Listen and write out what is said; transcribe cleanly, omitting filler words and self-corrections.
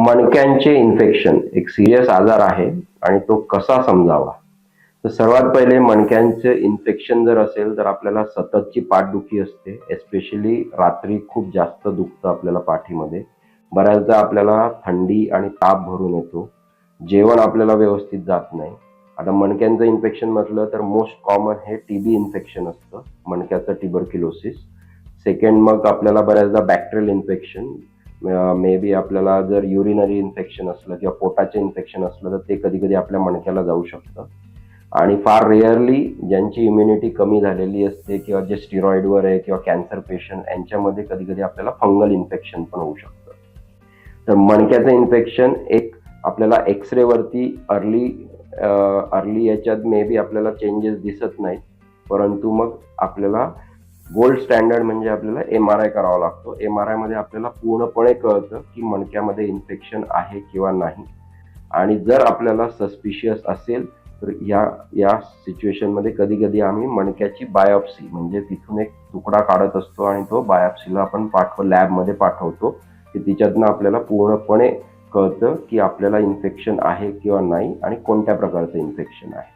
मणक्यांचे infection एक serious आजार आहे आणि तो कसा समजावा. तर सर्वात पहिले मणक्यांचे इन्फेक्शन जर असेल तर आपल्याला सततची पाठदुखी असते, एस्पेशली रात्री खूप जास्त दुखतं आपल्याला पाठीमध्ये. बऱ्याचदा आपल्याला थंडी आणि ताप भरून येतो. जेवण आपल्याला व्यवस्थित जात नाही. आता मणक्यांचं इन्फेक्शन म्हटलं तर मोस्ट कॉमन हे टीबी इन्फेक्शन असतं, मणक्याचं ट्युबरक्युलोसिस. सेकंड मग आपल्याला बऱ्याचदा बॅक्टेरियल इन्फेक्शन, मे बी आपल्याला जर युरिनरी इन्फेक्शन असलं किंवा पोटाचे इन्फेक्शन असलं तर ते कधी कधी आपल्या मणक्याला जाऊ शकतं. आणि फार रेअरली ज्यांची इम्युनिटी कमी झालेली असते किंवा जे स्टिरॉइडवर आहे किंवा कॅन्सर पेशंट यांच्यामध्ये कधी कधी आपल्याला फंगल इन्फेक्शन पण होऊ शकतं. तर मणक्याचं इन्फेक्शन एक आपल्याला एक्सरे वरती अर्ली याच्यात मे बी आपल्याला चेंजेस दिसत नाहीत, परंतु मग आपल्याला गोल्ड स्टँडर्ड म्हणजे आपल्याला MRI करावा लागतो. MRI मध्ये आपल्याला पूर्णपणे कळतं की मणक्यामध्ये इन्फेक्शन आहे किंवा नाही. आणि जर आपल्याला सस्पिशियस असेल तर या सिच्युएशनमध्ये कधी कधी आम्ही मणक्याची बायोप्सी म्हणजे तिथून एक तुकडा काढत असतो आणि तो बायोप्सीला आपण लॅबमध्ये पाठवतो की तिच्यातनं आपल्याला पूर्णपणे कळतं की आपल्याला इन्फेक्शन आहे किंवा नाही आणि कोणत्या प्रकारचं इन्फेक्शन आहे.